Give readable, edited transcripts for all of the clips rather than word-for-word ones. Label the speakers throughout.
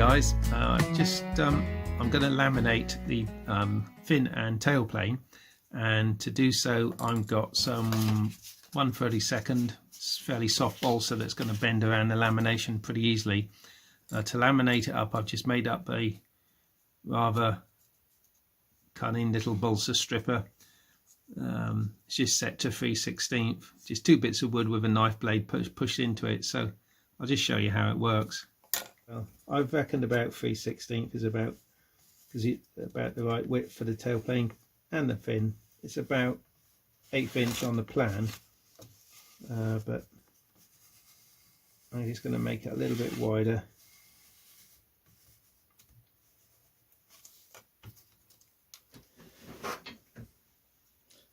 Speaker 1: guys, I'm going to laminate the fin and tail plane, and to do so I've got some 1/32 fairly soft balsa that's going to bend around the lamination pretty easily. To laminate it up, I've just made up a rather cunning little balsa stripper. It's just set to 3/16, just 2 bits of wood with a knife blade pushed into it. So I'll just show you how it works. Well, I've reckoned about 3/16 is about the right width for the tail plane and the fin. It's about 1/8 inch on the plan, but I'm just going to make it a little bit wider.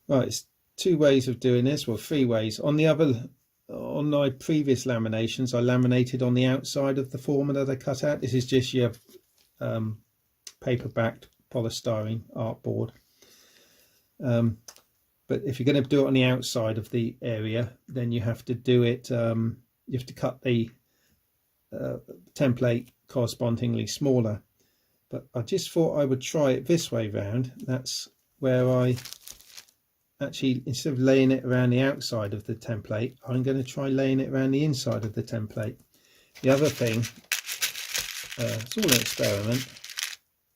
Speaker 1: Right, it's 2 ways of doing this, well 3 ways. On my previous laminations, I laminated on the outside of the former that I cut out. This is just your paper-backed polystyrene artboard. But if you're going to do it on the outside of the area, then you have to do it. You have to cut the template correspondingly smaller. But I just thought I would try it this way round. That's where I actually, instead of laying it around the outside of the template, I'm going to try laying it around the inside of the template. The other thing, it's all an experiment.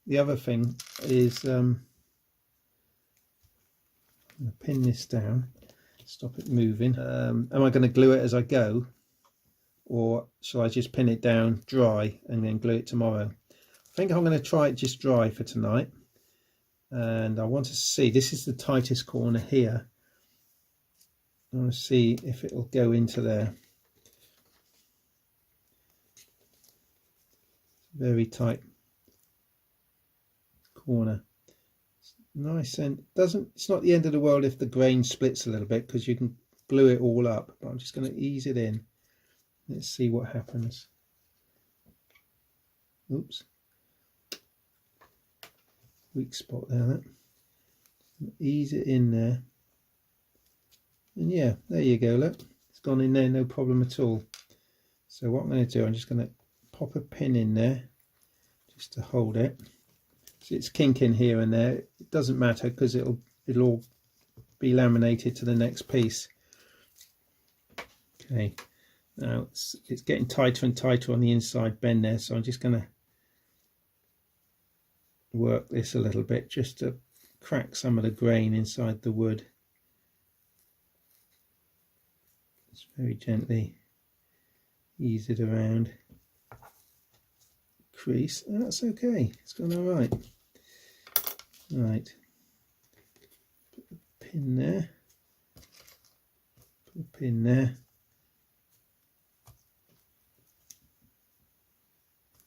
Speaker 1: The other thing is, I'm going to pin this down, stop it moving. Am I going to glue it as I go, or shall I just pin it down dry and then glue it tomorrow? I think I'm going to try it just dry for tonight. And I want to see, this is the tightest corner here. I want to see if it'll go into there. Very tight corner. It's nice, and it's not the end of the world if the grain splits a little bit, because you can glue it all up. But I'm just going to ease it in. Let's see what happens. Oops. Weak spot there. Ease it in there, and yeah, there you go. Look, it's gone in there, no problem at all. So what I'm going to do, I'm just going to pop a pin in there just to hold it. So it's kinking here and there. It doesn't matter because it'll all be laminated to the next piece. Okay, now it's getting tighter and tighter on the inside bend there, so I'm just going to work this a little bit just to crack some of the grain inside the wood. Just very gently ease it around. Crease, that's okay, it's gone all right. Right, put a pin there, put a pin there.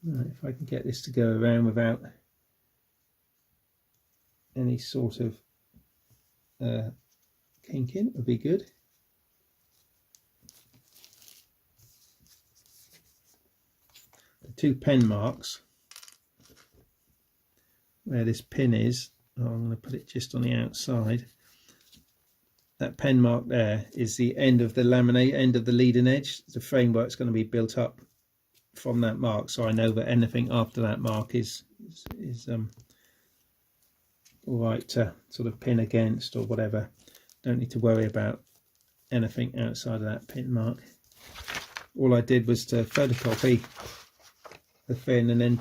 Speaker 1: Right, if I can get this to go around without any sort of kinking, would be good. The 2 pen marks where this pin is, I'm going to put it just on the outside. That pen mark there is the end of the end of the leading edge. The framework's going to be built up from that mark, so I know that anything after that mark is all right to sort of pin against or whatever. Don't need to worry about anything outside of that pin mark. All I did was to photocopy the fin and then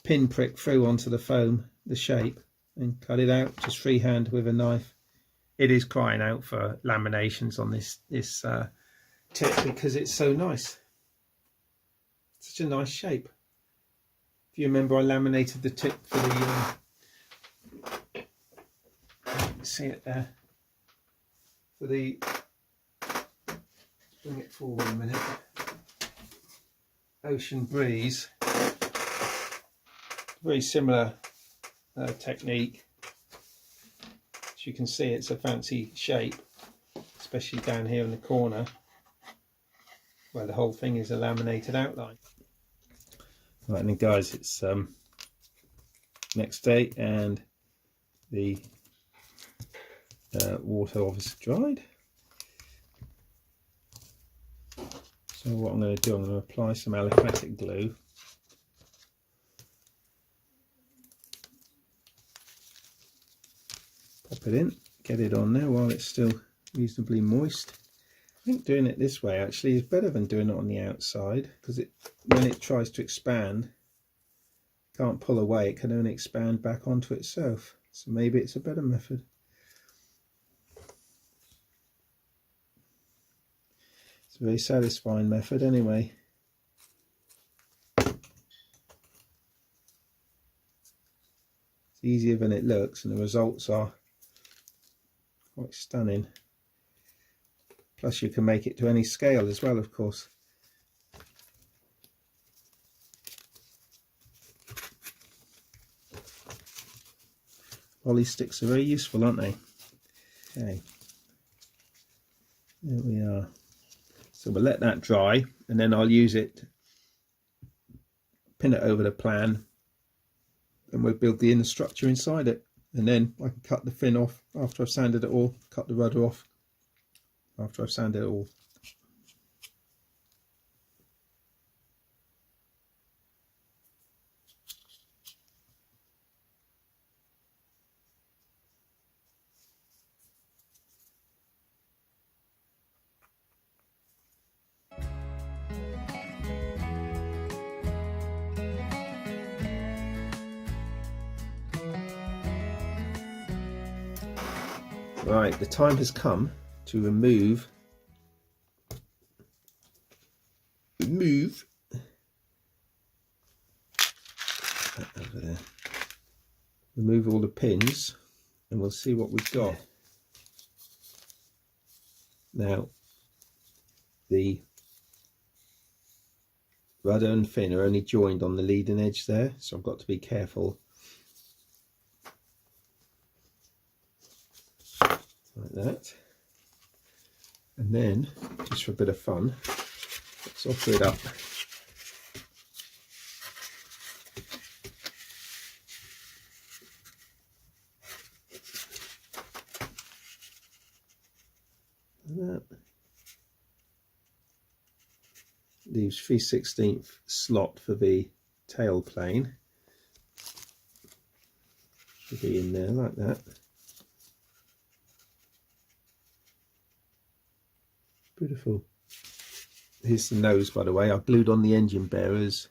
Speaker 1: pin prick through onto the foam the shape and cut it out just freehand with a knife. It is crying out for laminations on this tip because it's so nice. Such a nice shape. If you remember, I laminated the tip for the see it there, for the, bring it forward a minute, Ocean Breeze. Very similar technique. As you can see, it's a fancy shape, especially down here in the corner where the whole thing is a laminated outline. Right then guys, it's next day and the water obviously dried. So what I'm going to do, I'm going to apply some aliphatic glue pop it in, get it on there while it's still reasonably moist. I think doing it this way actually is better than doing it on the outside, because when it tries to expand, can't pull away, it can only expand back onto itself. So maybe it's a better method. It's a very satisfying method anyway. It's easier than it looks, and the results are quite stunning. Plus you can make it to any scale as well, of course. Poly sticks are very useful, aren't they? Okay, there we are. So we'll let that dry, and then I'll use it, pin it over the plan, and we'll build the inner structure inside it. And then I can cut the fin off after I've sanded it all, cut the rudder off after I've sanded it all. Right, the time has come to remove that over there. Remove all the pins, and we'll see what we've got. Now, the rudder and fin are only joined on the leading edge there, so I've got to be careful. Like that. And then, just for a bit of fun, let's offer it up. Like that. Leaves 3/16 slot for the tail plane. Should be in there like that. Beautiful. Here's the nose, by the way. I glued on the engine bearers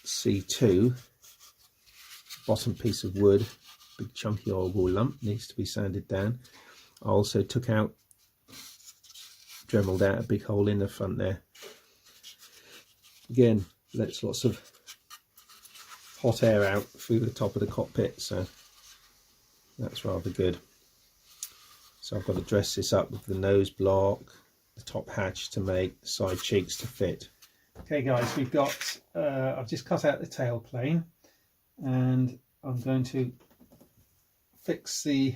Speaker 1: C2. Bottom piece of wood, big chunky oil wool lump, needs to be sanded down. I also took out, dremeled out a big hole in the front there. Again, lets lots of hot air out through the top of the cockpit, so that's rather good. So I've got to dress this up with the nose block, the top hatch to make, the side cheeks to fit. Okay guys, we've got, I've just cut out the tail plane, and I'm going to fix the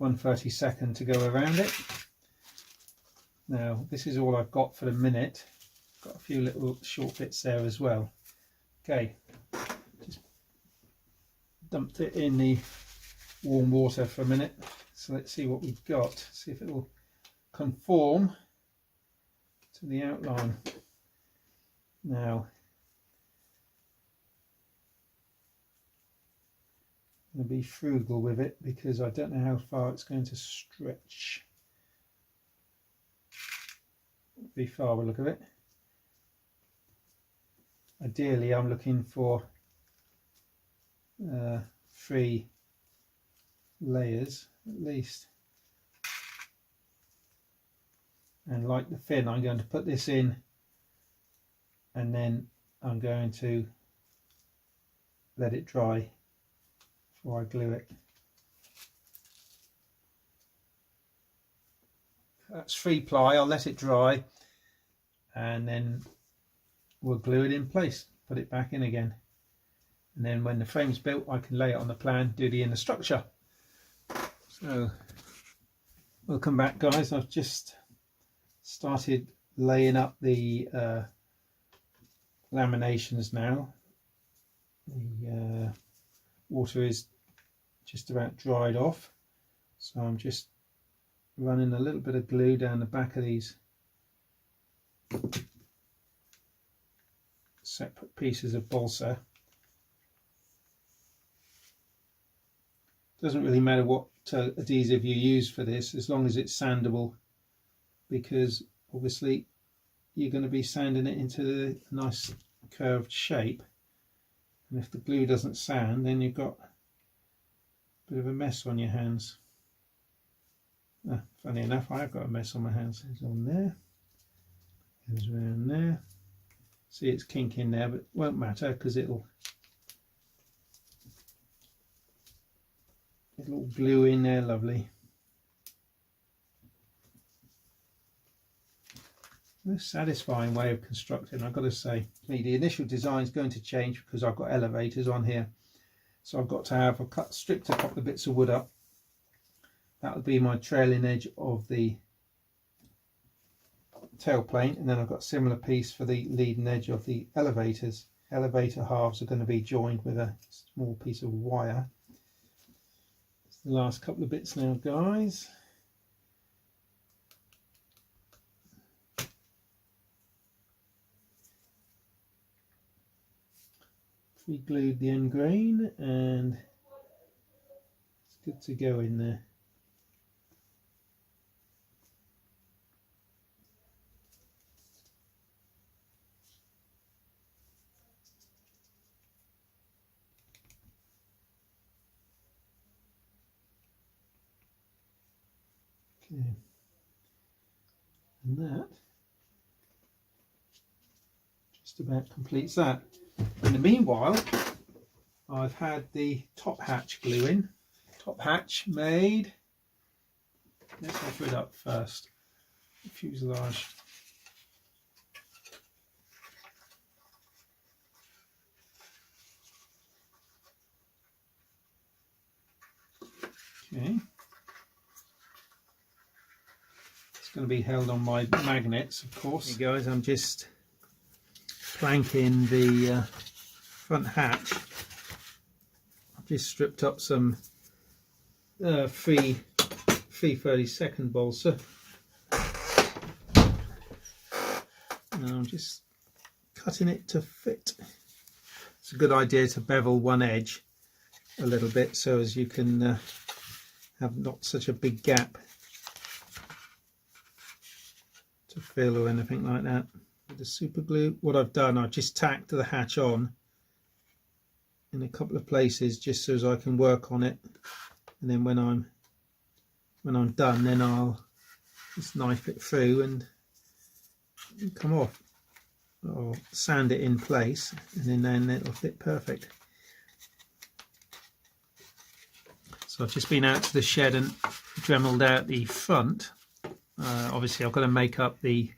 Speaker 1: 1/32 to go around it. Now this is all I've got for the minute. Got a few little short bits there as well. Okay, just dumped it in the warm water for a minute. So let's see what we've got, see if it will conform to the outline. Now, I'm going to be frugal with it because I don't know how far it's going to stretch. Be far by the look of it. Ideally, I'm looking for 3 layers at least, and like the fin, I'm going to put this in, and then I'm going to let it dry before I glue it. That's 3-ply. I'll let it dry, and then we'll glue it in place, put it back in again, and then when the frame's built I can lay it on the plan, do the inner structure. So we'll come back guys. I've just started laying up the laminations now. The water is just about dried off, so I'm just running a little bit of glue down the back of these separate pieces of balsa. Doesn't really matter what adhesive you use for this, as long as it's sandable, because obviously you're going to be sanding it into a nice curved shape, and if the glue doesn't sand, then you've got a bit of a mess on your hands. Funny enough, I've got a mess on my hands. It's on there, goes around there. See, it's kinking there, but it won't matter because it'll all glue in there lovely. A satisfying way of constructing, I've got to say. The initial design is going to change because I've got elevators on here, so I've got to have stripped a couple of bits of wood up. That will be my trailing edge of the tailplane, and then I've got a similar piece for the leading edge of the elevators. Elevator halves are going to be joined with a small piece of wire. It's the last couple of bits now, guys. Pre-glued the end grain and it's good to go in there. Okay, and that just about completes that. In the meanwhile, I've had the top hatch glue in. Top hatch made. Let's offer it up first. The fuselage. Okay. It's going to be held on my magnets, of course. Hey guys, I'm just planking the front hatch. I've just stripped up some free 32nd balsa, and I'm just cutting it to fit. It's a good idea to bevel one edge a little bit so as you can have not such a big gap to fill or anything like that. With the super glue, what I've done, I've just tacked the hatch on in a couple of places just so as I can work on it, and then when I'm done, then I'll just knife it through and come off. I'll sand it in place, and then it'll fit perfect. So I've just been out to the shed and dremeled out the front. Obviously I've got to make up the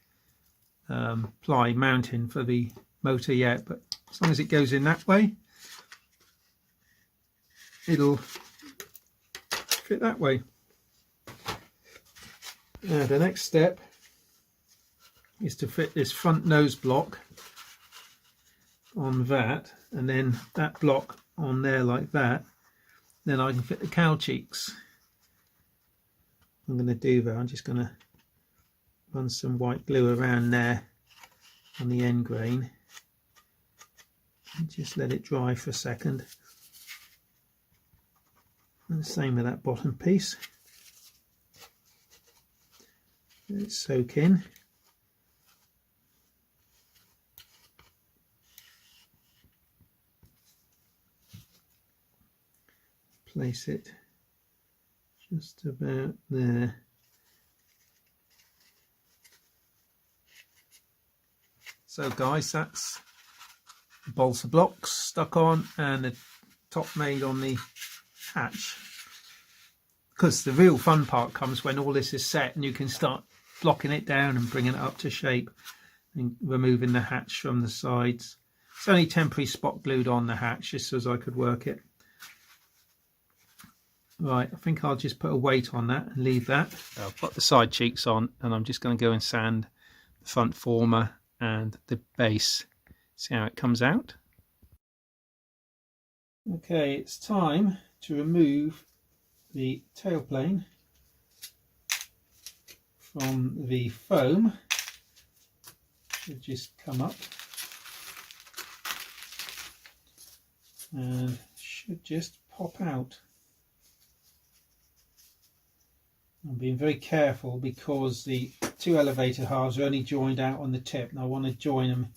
Speaker 1: ply mounting for the motor yet, but as long as it goes in that way, it'll fit that way. Now the next step is to fit this front nose block on that, and then that block on there like that. Then I can fit the cowl cheeks. I'm going to do that. I'm just going to run some white glue around there on the end grain and just let it dry for a second. And the same with that bottom piece. Let it soak in. Place it just about there. So guys, that's the balsa blocks stuck on and the top made on the hatch. Because the real fun part comes when all this is set and you can start blocking it down and bringing it up to shape and removing the hatch from the sides. It's only temporary spot glued on the hatch just so as I could work it. Right, I think I'll just put a weight on that and leave that. I'll put the side cheeks on and I'm just going to go and sand the front former and the base. See how it comes out. Okay, it's time to remove the tailplane from the foam. Should just come up and should just pop out. I'm being very careful because the two elevator halves are only joined out on the tip, and I want to join them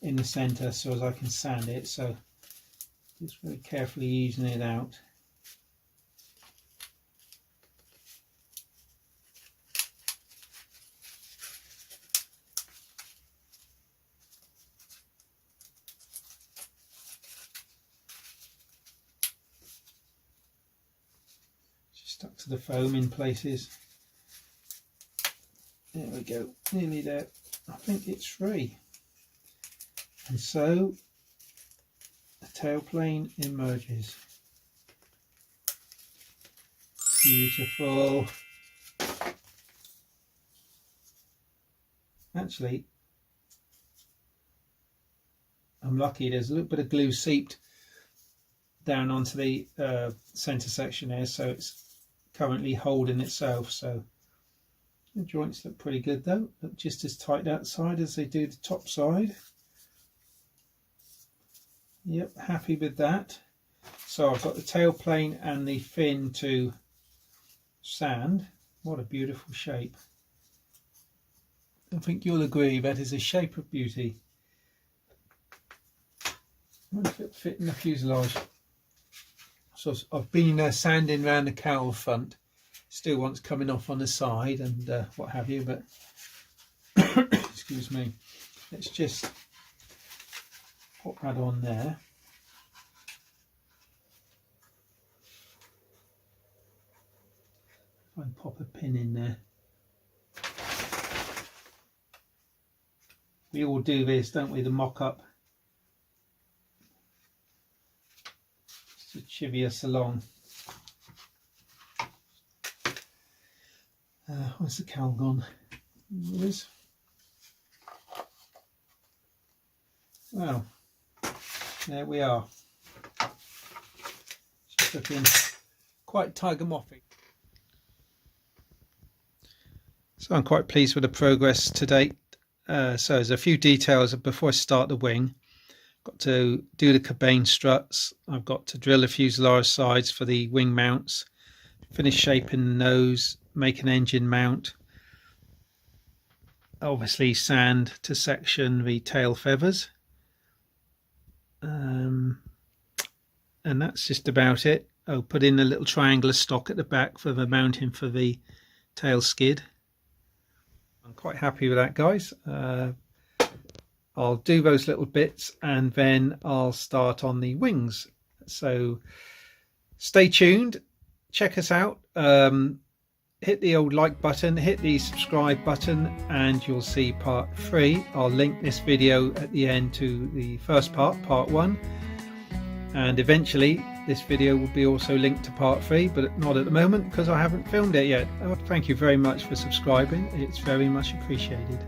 Speaker 1: in the center so as I can sand it. So just very carefully easing it out. Stuck to the foam in places. There we go, nearly there. I think it's free. And so the tail plane emerges. Beautiful. Actually, I'm lucky, there's a little bit of glue seeped down onto the center section there, so it's currently holding itself. So the joints look pretty good though, look just as tight outside as they do the top side. Yep, happy with that. So I've got the tail plane and the fin to sand. What a beautiful shape. I think you'll agree that is a shape of beauty. I wonder if it fit in the fuselage. So I've been sanding around the cowl front, still wants coming off on the side and what have you, but excuse me, let's just pop that on there. If I can pop a pin in there. We all do this, don't we, the mock-up. To chivvy us along. Where's the cowl gone? There it is. Well, there we are. It's looking quite tiger-mothic. So I'm quite pleased with the progress to date. So there's a few details before I start the wing. Got to do the cabane struts. I've got to drill the fuselage sides for the wing mounts, finish shaping the nose, make an engine mount, obviously sand to section the tail feathers, and that's just about it. I'll put in a little triangular stock at the back for the mounting for the tail skid. I'm quite happy with that, guys. I'll do those little bits and then I'll start on the wings. So stay tuned, check us out, hit the old like button, hit the subscribe button, and you'll see part 3. I'll link this video at the end to the first part 1, and eventually this video will be also linked to part 3, but not at the moment because I haven't filmed it yet. Thank you very much for subscribing, it's very much appreciated.